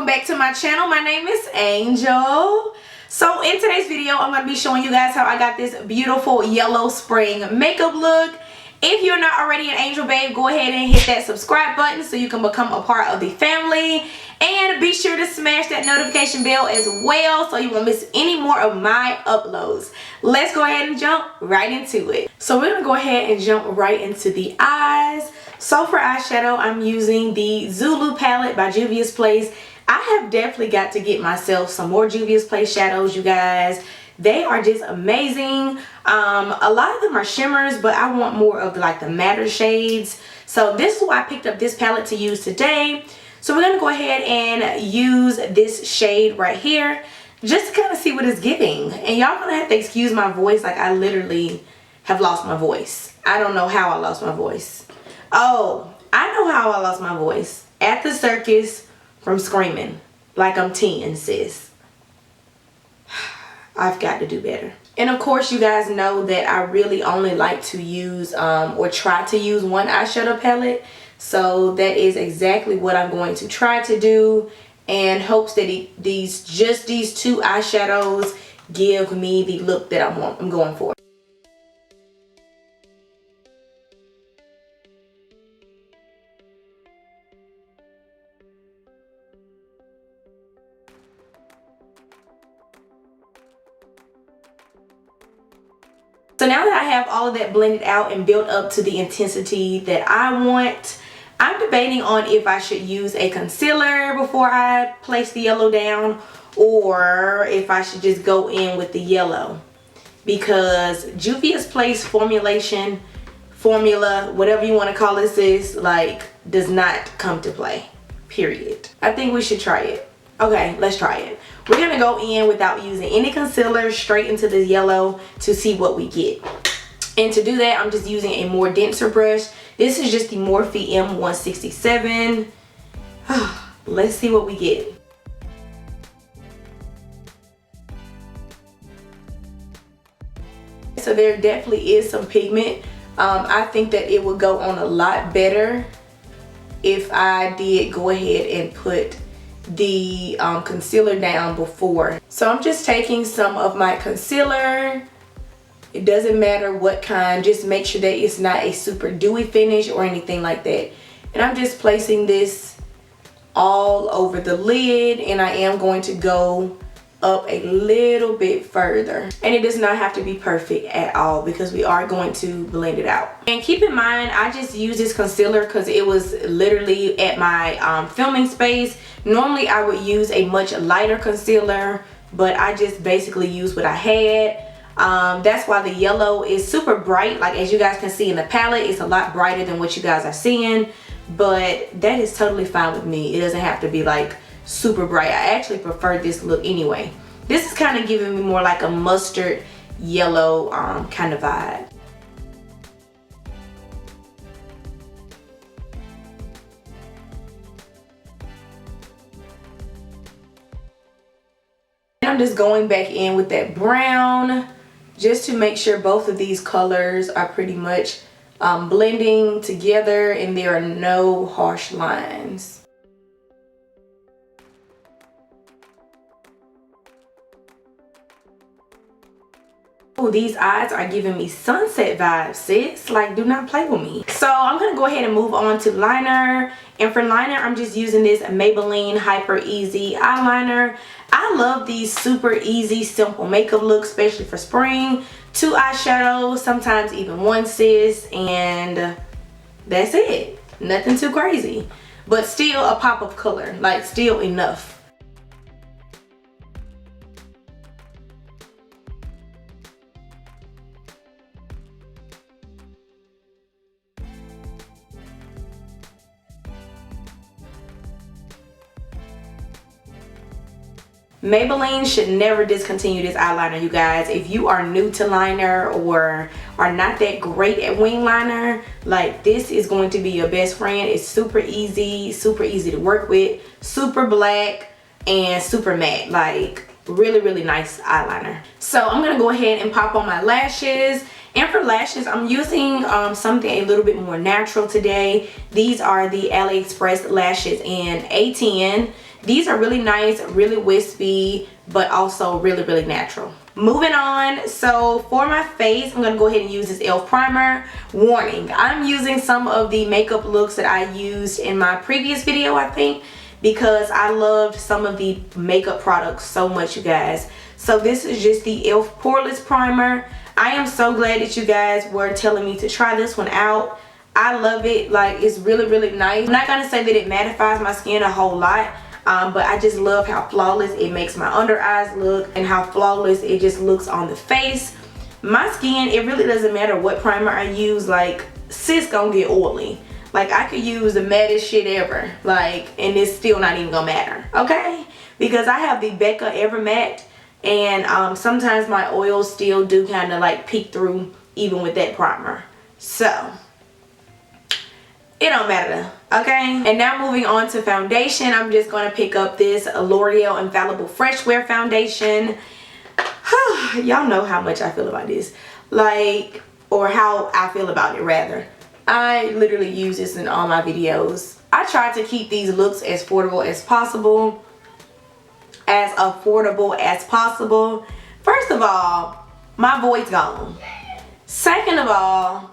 welcome back to my channel. My name is Angel. So in today's video, I'm going to be showing you guys how I got this beautiful yellow spring makeup look. If you're not already an Angel babe, go ahead and hit that subscribe button so you can become a part of the family. And be sure to smash that notification bell as well so you won't miss any more of my uploads. Let's go ahead and jump right into it. So we're going to go ahead and jump right into the eyes. So for eyeshadow, I'm using the Zulu palette by Juvia's Place. I have definitely got to get myself some more Juvia's Place shadows, you guys. They are just amazing. A lot of them are shimmers, but I want more of the matter shades. So this is why I picked up this palette to use today. So we're going to go ahead and use this shade right here just to kind of see what it's giving. And y'all going to have to excuse my voice. Like, I literally have lost my voice. I don't know how I lost my voice. Oh, I know how I lost my voice. At the circus from screaming like I'm 10, sis. I've got to do better. And of course, you guys know that I really only like to use or try to use one eyeshadow palette. So that is exactly what I'm going to try to do, and hopes that these two eyeshadows give me the look that I'm going for. So now that I have all of that blended out and built up to the intensity that I want, I'm debating on if I should use a concealer before I place the yellow down, or if I should just go in with the yellow. Because Juvia's Place formula, whatever you want to call it, sis, does not come to play. Period. I think we should try it. Okay, let's try it. We're going to go in without using any concealer, straight into the yellow to see what we get. And to do that, I'm just using a more denser brush. This is just the Morphe M167. Let's see what we get. So there definitely is some pigment. I think that it would go on a lot better if I did go ahead and put the concealer down before. So I'm just taking some of my concealer. It doesn't matter what kind, just make sure that it's not a super dewy finish or anything like that. And I'm just placing this all over the lid, and I am going to go up a little bit further. And it does not have to be perfect at all because we are going to blend it out. And keep in mind, I just used this concealer because it was literally at my filming space. Normally I would use a much lighter concealer, but I just basically used what I had. That's why the yellow is super bright. Like, as you guys can see in the palette, it's a lot brighter than what you guys are seeing, but that is totally fine with me. It doesn't have to be super bright. I actually prefer this look anyway. This is kind of giving me more like a mustard yellow kind of vibe. I'm just going back in with that brown just to make sure both of these colors are pretty much blending together and there are no harsh lines. Oh, these eyes are giving me sunset vibes, sis. Like, do not play with me. So I'm going to go ahead and move on to liner. And for liner, I'm just using this Maybelline Hyper Easy eyeliner. I love these super easy, simple makeup looks, especially for spring. 2 eyeshadows, sometimes even 1, sis. And that's it. Nothing too crazy. But still a pop of color. Like, still enough. Maybelline should never discontinue this eyeliner, you guys. If you are new to liner or are not that great at wing liner, this is going to be your best friend. It's super easy to work with, super black and super matte. Really, really nice eyeliner. So I'm gonna go ahead and pop on my lashes. And for lashes, I'm using something a little bit more natural today. These are the AliExpress lashes in A10. These are really nice, really wispy, but also really, really natural. Moving on, so for my face, I'm gonna go ahead and use this e.l.f. primer. Warning, I'm using some of the makeup looks that I used in my previous video, I think, because I loved some of the makeup products so much, you guys. So this is just the e.l.f. Poreless Primer. I am so glad that you guys were telling me to try this one out. I love it. Like, it's really, really nice. I'm not gonna say that it mattifies my skin a whole lot, but I just love how flawless it makes my under eyes look and how flawless it just looks on the face. My skin, it really doesn't matter what primer I use. Like, sis gonna get oily. Like, I could use the maddest shit ever, like, and it's still not even gonna matter, okay? Because I have the Becca Ever Matte, and sometimes my oils still do kind of like peek through even with that primer. So it don't matter, okay? And now moving on to foundation, I'm just going to pick up this L'Oreal Infallible Fresh Wear Foundation. Y'all know how much I feel about this. Like, or how I feel about it rather. I literally use this in all my videos. I try to keep these looks as affordable as possible. First of all, my voice gone. Second of all,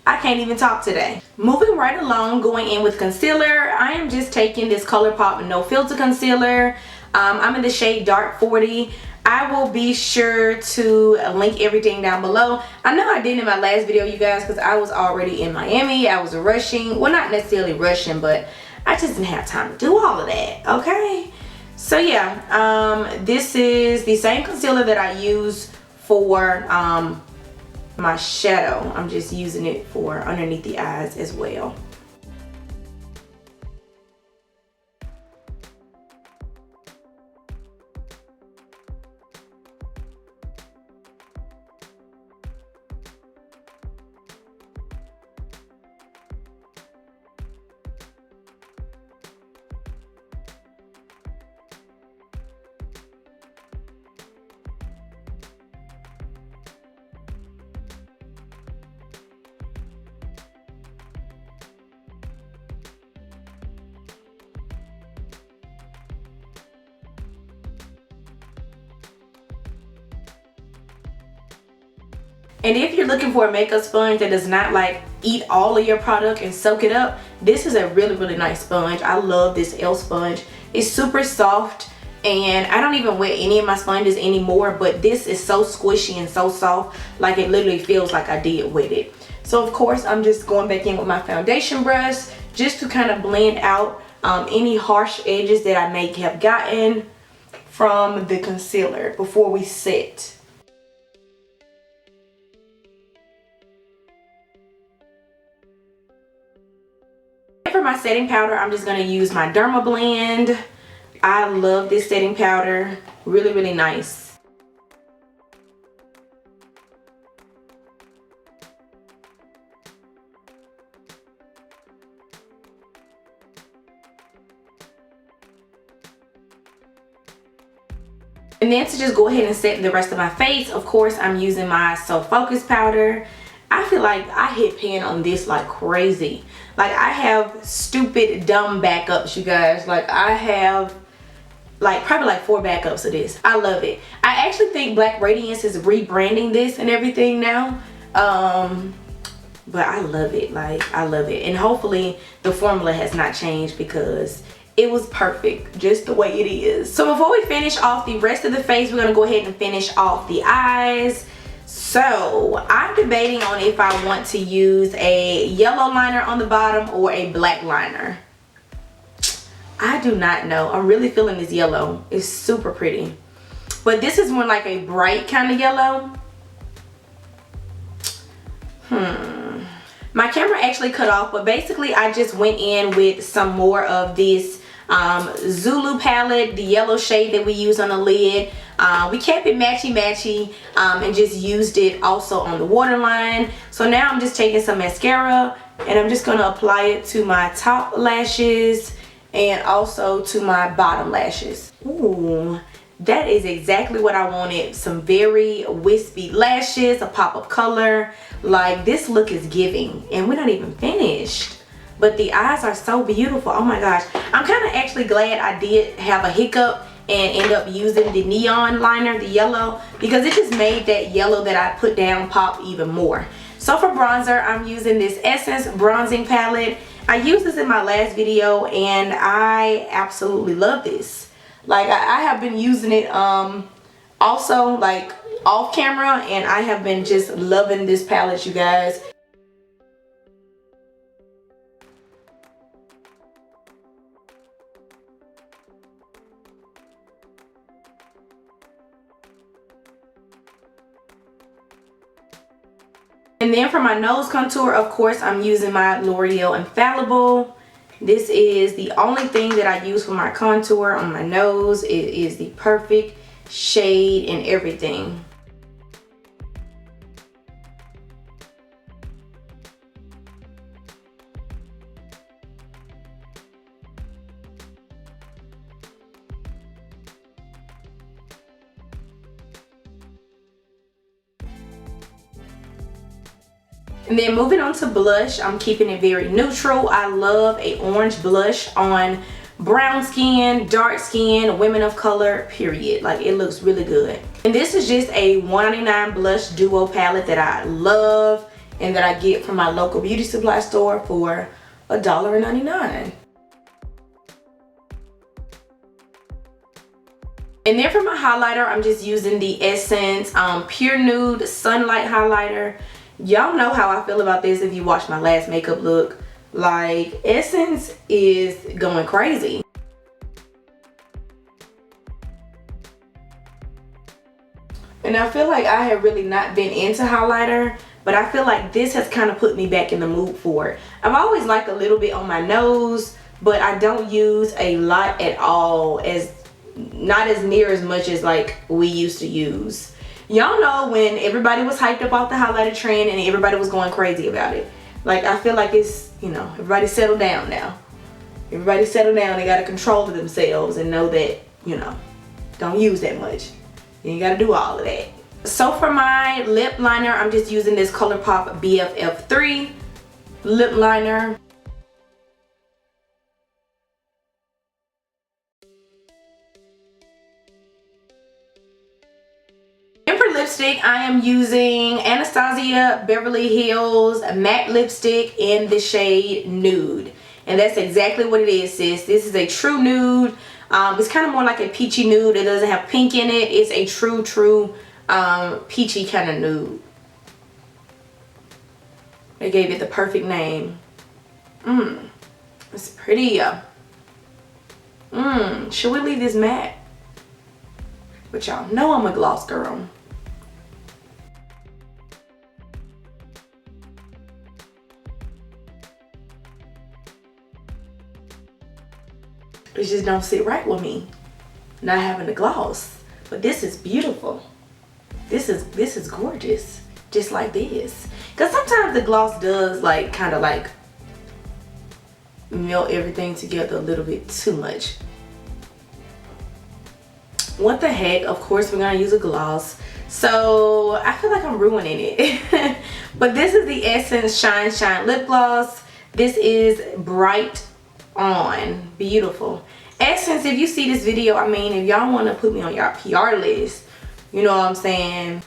I can't even talk today. Moving right along, going in with concealer, I am just taking this ColourPop No Filter concealer. I'm in the shade Dark 40. I will be sure to link everything down below. I know I did in my last video, you guys, because I was already in Miami. I was rushing. Well, not necessarily rushing, but I just didn't have time to do all of that, okay? So yeah, this is the same concealer that I use for my shadow. I'm just using it for underneath the eyes as well. And if you're looking for a makeup sponge that does not like eat all of your product and soak it up, this is a really, really nice sponge. I love this e.l.f. sponge. It's super soft, and I don't even wet any of my sponges anymore, but this is so squishy and so soft, like it literally feels like I did wet it. So of course, I'm just going back in with my foundation brush just to kind of blend out any harsh edges that I may have gotten from the concealer before we set. For my setting powder, I'm just going to use my Derma Blend. I love this setting powder. Really, really nice. And then to just go ahead and set the rest of my face, of course, I'm using my So Focus powder. I feel like I hit pan on this like crazy. Like, I have stupid, dumb backups, you guys. Like, I have like probably like 4 backups of this. I love it. I actually think Black Radiance is rebranding this and everything now. But I love it. Like, I love it. And hopefully the formula has not changed because it was perfect just the way it is. So before we finish off the rest of the face, we're going to go ahead and finish off the eyes. So I'm debating on if I want to use a yellow liner on the bottom or a black liner. I do not know. I'm really feeling this yellow. It's super pretty. But this is more like a bright kind of yellow. My camera actually cut off, but basically I just went in with some more of this Zulu palette, the yellow shade that we use on the lid. We kept it matchy and just used it also on the waterline. So now I'm just taking some mascara and I'm just going to apply it to my top lashes and also to my bottom lashes. Ooh, that is exactly what I wanted. Some very wispy lashes, a pop of color. Like, this look is giving, and we're not even finished. But but the eyes are so beautiful. Oh my gosh, I'm kind of actually glad I did have a hiccup and end up using the neon liner, the yellow, because it just made that yellow that I put down pop even more. So for bronzer, I'm using this Essence bronzing palette. I used this in my last video and I absolutely love this. Like I have been using it also like off camera, and I have been just loving this palette, you guys. And then for my nose contour, of course, I'm using my L'Oreal Infallible. This is the only thing that I use for my contour on my nose. It is the perfect shade and everything. And then moving on to blush, I'm keeping it very neutral. I love a orange blush on brown skin, dark skin, women of color, period. Like it looks really good. And this is just a $1.99 blush duo palette that I love and that I get from my local beauty supply store for $1.99. And then for my highlighter, I'm just using the Essence Pure Nude Sunlight Highlighter. Y'all know how I feel about this if you watched my last makeup look. Like, Essence is going crazy. And I feel like I have really not been into highlighter, but I feel like this has kind of put me back in the mood for it. I've always liked a little bit on my nose, but I don't use a lot at all, not as near as much as like we used to use. Y'all know when everybody was hyped about the highlighter trend and everybody was going crazy about it. Like, I feel like it's, you know, everybody settle down now. Everybody settle down. They got to control themselves and know that, you know, don't use that much. You ain't got to do all of that. So for my lip liner, I'm just using this ColourPop BFF3 lip liner. Lipstick, I am using Anastasia Beverly Hills matte lipstick in the shade Nude, and that's exactly what it is, sis. This is a true nude. It's kind of more like a peachy nude. It doesn't have pink in it. It's a true peachy kind of nude. They gave it the perfect name. It's pretty. Should we leave this matte? But y'all know I'm a gloss girl. It just don't sit right with me not having the gloss. But this is beautiful. This is gorgeous. Just like this. Because sometimes the gloss does like kind of like melt everything together a little bit too much. What the heck? Of course we're gonna use a gloss. So I feel like I'm ruining it. But this is the Essence Shine Shine Lip Gloss. This is Bright On. Beautiful. Essence, if you see this video, I mean, if y'all want to put me on your PR list, you know what I'm saying?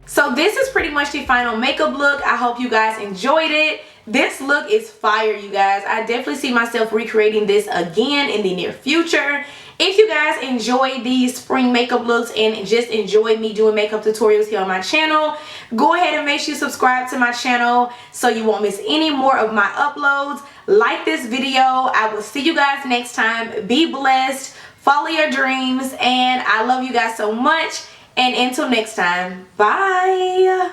So this is pretty much the final makeup look. I hope you guys enjoyed it. This look is fire, you guys. I definitely see myself recreating this again in the near future. If you guys enjoy these spring makeup looks and just enjoy me doing makeup tutorials here on my channel, go ahead and make sure you subscribe to my channel so you won't miss any more of my uploads. Like this video. I will see you guys next time. Be blessed. Follow your dreams. And I love you guys so much. And until next time, bye.